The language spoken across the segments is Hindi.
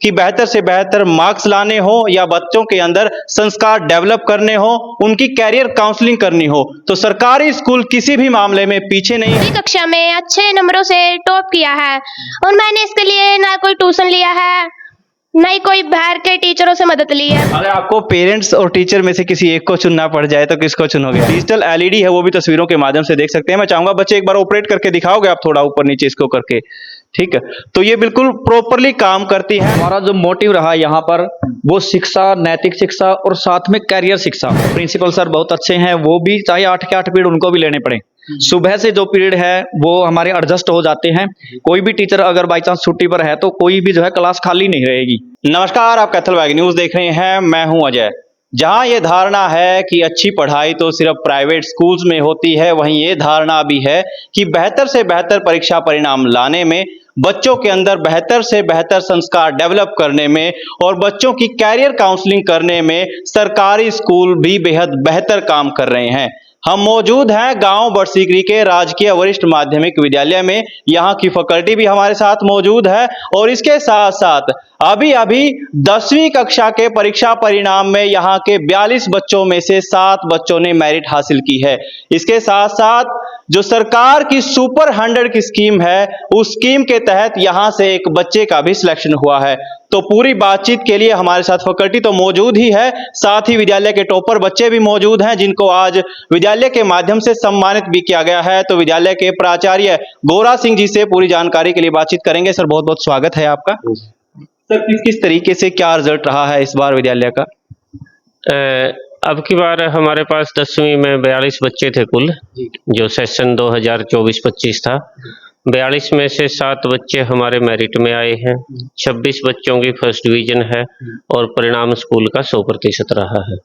कि बेहतर से बेहतर मार्क्स लाने हो या बच्चों के अंदर संस्कार डेवलप करने हो, उनकी कैरियर काउंसलिंग करनी हो, तो सरकारी स्कूल किसी भी मामले में पीछे नहीं है। कक्षा में अच्छे नंबरों से टॉप किया है और मैंने इसके लिए ना कोई ट्यूशन लिया है, ना ही कोई बाहर के टीचरों से मदद ली है। अगर आपको पेरेंट्स और टीचर में से किसी एक को चुनना पड़ जाए तो किसको चुनोगे? डिजिटल एलईडी है, वो भी तस्वीरों के माध्यम से देख सकते हैं। मैं चाहूंगा बच्चे एक बार ऑपरेट करके दिखाओगे आप, थोड़ा ऊपर नीचे इसको करके, ठीक है? तो ये बिल्कुल प्रॉपरली काम करती है। हमारा जो मोटिव रहा यहाँ पर वो शिक्षा, नैतिक शिक्षा और साथ में कैरियर शिक्षा। प्रिंसिपल सर बहुत अच्छे हैं, वो भी चाहे 8 के 8 पीरियड उनको भी लेने पड़े, सुबह से जो पीरियड है वो हमारे एडजस्ट हो जाते हैं। कोई भी टीचर अगर बाई चांस छुट्टी पर है तो कोई भी जो है क्लास खाली नहीं रहेगी। नमस्कार, आप कैथल वैग न्यूज देख रहे हैं, मैं हूं अजय। जहां ये धारणा है कि अच्छी पढ़ाई तो सिर्फ प्राइवेट स्कूल्स में होती है, वहीं ये धारणा भी है कि बेहतर से बेहतर परीक्षा परिणाम लाने में, बच्चों के अंदर बेहतर से बेहतर संस्कार डेवलप करने में और बच्चों की कैरियर काउंसलिंग करने में सरकारी स्कूल भी बेहद बेहतर काम कर रहे हैं। हम मौजूद हैं गांव बरसीकरी के राजकीय वरिष्ठ माध्यमिक विद्यालय में। यहाँ की फैकल्टी भी हमारे साथ मौजूद है और इसके साथ साथ अभी 10वीं कक्षा के परीक्षा परिणाम में यहाँ के 42 बच्चों में से 7 बच्चों ने मेरिट हासिल की है। इसके साथ साथ जो सरकार की सुपर 100 की स्कीम है, उस स्कीम के तहत यहाँ से एक बच्चे का भी सिलेक्शन हुआ है। तो पूरी बातचीत के लिए हमारे साथ फैकल्टी तो मौजूद ही है, साथ ही विद्यालय के टॉपर बच्चे भी मौजूद हैं, जिनको आज विद्यालय के माध्यम से सम्मानित भी किया गया है। तो विद्यालय के प्राचार्य गोरा सिंह जी से पूरी जानकारी के लिए बातचीत करेंगे। सर, बहुत बहुत स्वागत है आपका। सर, किस किस तरीके से क्या रिजल्ट रहा है इस बार विद्यालय का? अब की बार हमारे पास 10वीं में 42 बच्चे थे कुल, जो सेशन 2024-25 था। 42 में से 7 बच्चे हमारे मेरिट में आए हैं, 26 बच्चों की फर्स्ट डिवीजन है और परिणाम स्कूल का 100% रहा है।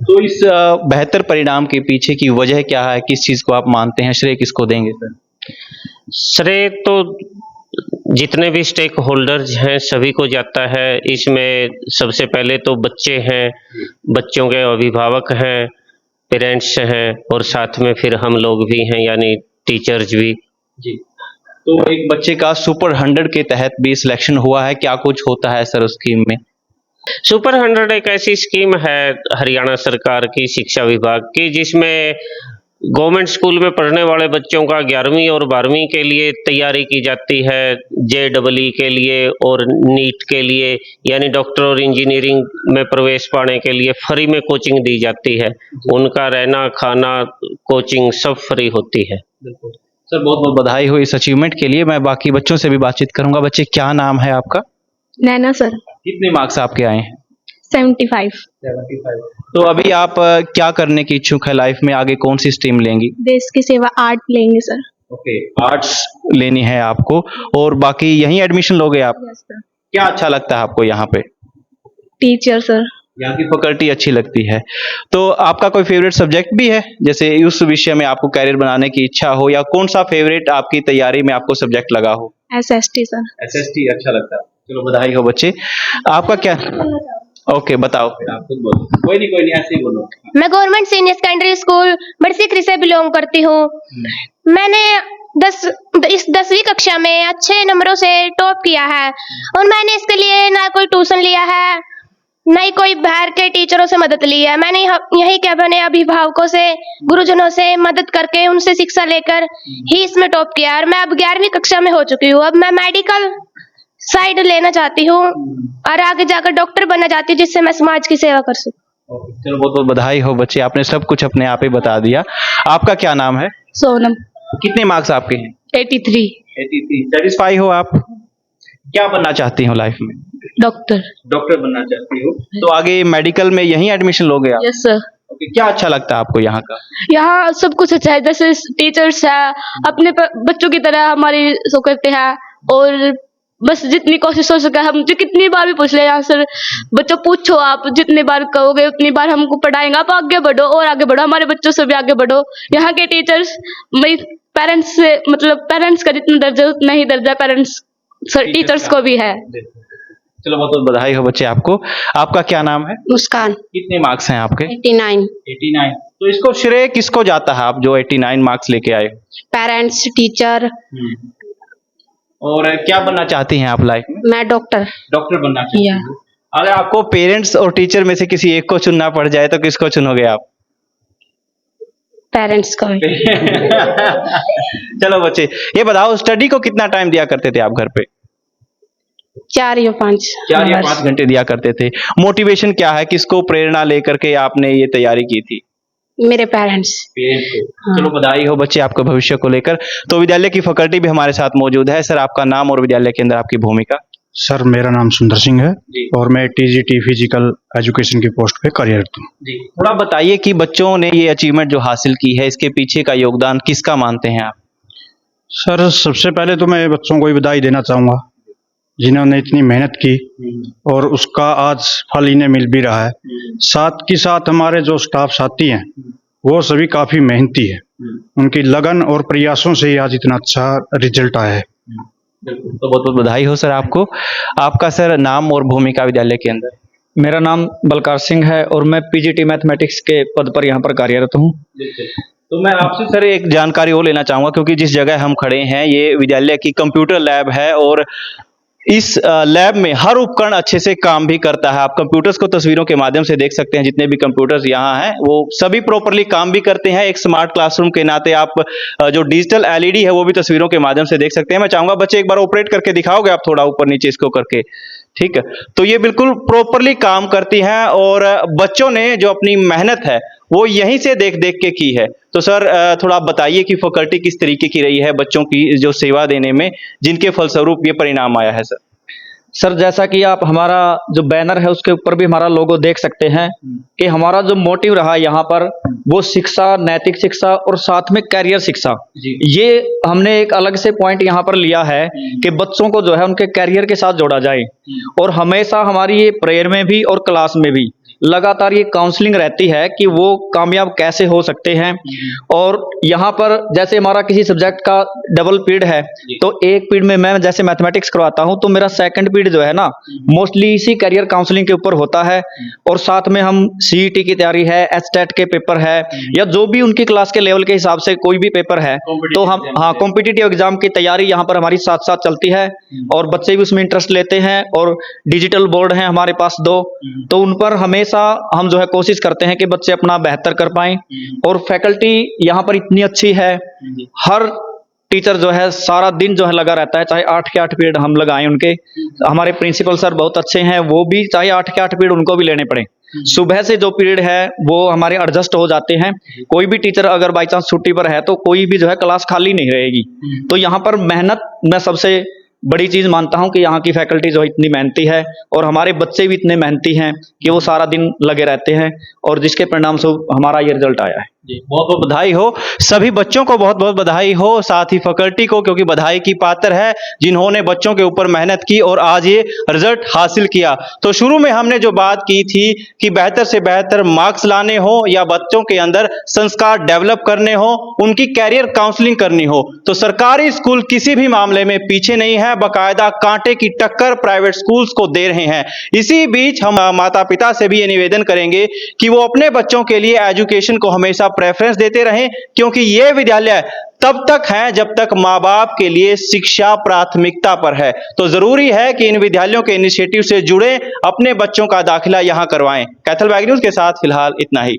तो इस बेहतर परिणाम के पीछे की वजह क्या है? किस चीज को आप मानते हैं, श्रेय किसको देंगे सर? श्रेय तो जितने भी स्टेक होल्डर्स हैं सभी को जाता है। इसमें सबसे पहले तो बच्चे हैं, बच्चों के अभिभावक हैं, पेरेंट्स हैं और साथ में फिर हम लोग भी हैं, यानी टीचर्स भी। जी, तो एक बच्चे का सुपर 100 के तहत भी सिलेक्शन हुआ है, क्या कुछ होता है सर उस स्कीम में? सुपर 100 एक ऐसी स्कीम है हरियाणा सरकार की, शिक्षा विभाग की, जिसमें गवर्नमेंट स्कूल में पढ़ने वाले बच्चों का 11वीं और 12वीं के लिए तैयारी की जाती है, JEE के लिए और नीट के लिए, यानी डॉक्टर और इंजीनियरिंग में प्रवेश पाने के लिए फ्री में कोचिंग दी जाती है। उनका रहना, खाना, कोचिंग सब फ्री होती है। सर, बहुत बहुत बधाई हो इस अचीवमेंट के लिए। मैं बाकी बच्चों से भी बातचीत करूंगा। बच्चे, क्या नाम है आपका? नैना सर। कितने मार्क्स आपके आए हैं? 75। तो अभी आप क्या करने की इच्छुक है लाइफ में? आगे कौन सी स्ट्रीम लेंगी? देश की सेवा, आर्ट लेंगे सर। ओके, आर्ट्स लेनी है आपको और बाकी यहीं एडमिशन लोगे आप? Yes sir. क्या अच्छा लगता है आपको यहाँ पे? Teacher sir. यहाँ की फैकल्टी अच्छी लगती है। तो आपका कोई फेवरेट सब्जेक्ट भी है, जैसे उस विषय में आपको कैरियर बनाने की इच्छा हो, या कौन सा फेवरेट आपकी तैयारी में आपको सब्जेक्ट लगा हो? SST sir. SST अच्छा लगता है। चलो, बधाई हो बच्चे। आपका क्या? ओके, बताओ फिर, आप खुद बोलो। कोई नहीं, ऐसे ही बोलो। मैं गवर्नमेंट सीनियर सेकेंडरी स्कूल बरसीकरी से बिलोंग करती हूँ। मैंने 10वीं कक्षा में अच्छे नंबरों से टॉप किया है और मैंने इसके लिए ना कोई ट्यूशन लिया है, ना ही कोई बाहर के टीचरों से मदद ली है। मैंने यही क्या बने अभिभावकों से, गुरुजनों से मदद करके, उनसे शिक्षा लेकर ही इसमें टॉप किया और मैं अब 11वीं कक्षा में हो चुकी हूँ। अब मैं मेडिकल साइड लेना चाहती हूँ और आगे जाकर डॉक्टर बनना चाहती हूँ, जिससे मैं समाज की सेवा कर सकूँ। चलो, बहुत बहुत बधाई हो बच्चे, आपने सब कुछ अपने आप ही बता दिया। आपका क्या नाम है? सोनम। कितने मार्क्स आपके हैं? 83। 83। सेटिस्फाई हो आप? क्या बनना चाहती हो लाइफ में? डॉक्टर बनना चाहती हो? तो आगे मेडिकल में यहीं एडमिशन लोगे आप? Yes sir. ओके, क्या अच्छा लगता है आपको यहाँ का? यहाँ सब कुछ अच्छा है, जैसे टीचर्स है अपने बच्चों की तरह हमारी सो करते हैं और बस जितनी कोशिश हो सके हम कितनी बार भी पूछ ले यहाँ सर, बच्चों पूछो, आप जितनी बार कहोगे उतनी बार हमको पढ़ाएंगे, आप आगे बढ़ो और आगे बढ़ो, हमारे बच्चों से भी आगे बढ़ो। यहाँ के टीचर्स पेरेंट्स से, मतलब पेरेंट्स का जितना दर्जा उतना ही दर्जा पेरेंट्स टीचर्स को भी है। चलो, बहुत बहुत बधाई हो बच्चे आपको। आपका क्या नाम है? मुस्कान। कितने मार्क्स हैं आपके? 89। 89। तो इसको श्रेय किसको जाता है, आप जो 89 मार्क्स लेके आए? पेरेंट्स, टीचर, और क्या बनना चाहती हैं आप लाइफ में? मैं डॉक्टर। डॉक्टर बनना चाहती या। हैं। अगर आपको पेरेंट्स और टीचर में से किसी एक को चुनना पड़ जाए तो किसको चुनोगे आप? पेरेंट्स को भी। चलो बच्चे, ये बताओ स्टडी को कितना टाइम दिया करते थे आप घर पे? 4 या 5। 4 या 5 घंटे दिया करते थे। मोटिवेशन क्या है, किसको प्रेरणा लेकर के आपने ये तैयारी की थी? मेरे पेरेंट्स। चलो बधाई हो बच्चे आपके भविष्य को लेकर। तो विद्यालय की फैकल्टी भी हमारे साथ मौजूद है। सर, आपका नाम और विद्यालय के अंदर आपकी भूमिका? सर, मेरा नाम सुंदर सिंह है जी। और मैं टीजीटी फिजिकल एजुकेशन की पोस्ट पे कार्यरत हूँ। जी, थोड़ा बताइए कि बच्चों ने ये अचीवमेंट जो हासिल की है, इसके पीछे का योगदान किसका मानते हैं आप? सर, सबसे पहले तो मैं बच्चों को ही बधाई देना चाहूँगा जिन्होंने इतनी मेहनत की और उसका आज फल इन्हें मिल भी रहा है। साथ ही साथ हमारे जो स्टाफ साथी हैं वो सभी काफ़ी मेहनती है। उनकी लगन और प्रयासों से ही आज इतना अच्छा रिजल्ट आया है। तो बहुत बहुत बधाई हो सर आपको। आपका सर नाम और भूमिका विद्यालय के अंदर? मेरा नाम बलकार सिंह है और मैं पीजीटी मैथमेटिक्स के पद पर यहाँ पर कार्यरत हूँ। तो मैं आपसे सर एक जानकारी और लेना चाहूंगा, क्योंकि जिस जगह हम खड़े हैं ये विद्यालय की कंप्यूटर लैब है और इस लैब में हर उपकरण अच्छे से काम भी करता है। आप कंप्यूटर्स को तस्वीरों के माध्यम से देख सकते हैं। जितने भी कंप्यूटर्स यहाँ हैं वो सभी प्रॉपरली काम भी करते हैं। एक स्मार्ट क्लासरूम के नाते आप जो डिजिटल एलईडी है वो भी तस्वीरों के माध्यम से देख सकते हैं। मैं चाहूंगा बच्चे एक बार ऑपरेट करके दिखाओगे आप, थोड़ा ऊपर नीचे इसको करके? ठीक है, तो ये बिल्कुल प्रॉपरली काम करती हैं और बच्चों ने जो अपनी मेहनत है वो यहीं से देख देख के की है। तो सर थोड़ा आप बताइए कि फैकल्टी किस तरीके की रही है बच्चों की जो सेवा देने में, जिनके फलस्वरूप ये परिणाम आया है सर? सर, जैसा कि आप हमारा जो बैनर है उसके ऊपर भी हमारा लोगो देख सकते हैं कि हमारा जो मोटिव रहा यहाँ पर वो शिक्षा, नैतिक शिक्षा और साथ में कैरियर शिक्षा। ये हमने एक अलग से पॉइंट यहाँ पर लिया है कि बच्चों को जो है उनके कैरियर के साथ जोड़ा जाए। और हमेशा हमारी ये प्रेयर में भी और क्लास में भी लगातार ये काउंसलिंग रहती है कि वो कामयाब कैसे हो सकते हैं। और यहाँ पर जैसे हमारा किसी सब्जेक्ट का डबल पीरियड है तो एक पीरियड में मैं जैसे मैथमेटिक्स करवाता हूँ तो मेरा सेकंड पीरियड जो है ना मोस्टली इसी करियर काउंसलिंग के ऊपर होता है। और साथ में हम सीईटी की तैयारी है, एचटेट के पेपर है या जो भी उनकी क्लास के लेवल के हिसाब से कोई भी पेपर है तो हम कॉम्पिटिटिव एग्जाम की तैयारी यहाँ पर हमारी साथ साथ चलती है और बच्चे भी उसमें इंटरेस्ट लेते हैं। और डिजिटल बोर्ड है हमारे पास 2, तो उन पर हमेशा हम जो है कोशिश करते हैं कि बच्चे अपना बेहतर कर पाएं। और फैकल्टी यहाँ पर इतनी अच्छी है, हर टीचर जो है सारा दिन जो है लगा रहता है, चाहे 8 के 8 पीरियड हम लगाएं उनके। हमारे प्रिंसिपल सर बहुत अच्छे हैं, वो भी चाहे 8 के 8 पीरियड उनको भी लेने पड़े। सुबह से जो पीरियड है वो हमारे एडजस्ट हो जाते हैं। कोई भी टीचर अगर बाई चांस छुट्टी पर है तो कोई भी जो है क्लास खाली नहीं रहेगी। तो यहाँ पर मेहनत मैं सबसे बड़ी चीज मानता हूं कि यहाँ की फैकल्टी जो इतनी मेहनती है और हमारे बच्चे भी इतने मेहनती हैं कि वो सारा दिन लगे रहते हैं और जिसके परिणाम स्वरूप हमारा ये रिजल्ट आया है। बहुत बहुत बधाई हो सभी बच्चों को, बहुत बहुत बधाई हो, साथ ही फैकल्टी को, क्योंकि बधाई की पात्र है जिन्होंने बच्चों के ऊपर मेहनत की और आज ये रिजल्ट हासिल किया। तो शुरू में हमने जो बात की थी कि बेहतर से बेहतर मार्क्स लाने हो या बच्चों के अंदर संस्कार डेवलप करने हो, उनकी कैरियर काउंसलिंग करनी हो, तो सरकारी स्कूल किसी भी मामले में पीछे नहीं है, बाकायदा कांटे की टक्कर प्राइवेट स्कूल्स को दे रहे हैं। इसी बीच हम माता पिता से भी ये निवेदन करेंगे कि वो अपने बच्चों के लिए एजुकेशन को हमेशा प्रेफरेंस देते रहें, क्योंकि ये विद्यालय तब तक है जब तक माँ बाप के लिए शिक्षा प्राथमिकता पर है। तो जरूरी है कि इन विद्यालयों के इनिशिएटिव से जुड़े, अपने बच्चों का दाखिला यहां करवाएं। कैथल बैग न्यूज के साथ फिलहाल इतना ही।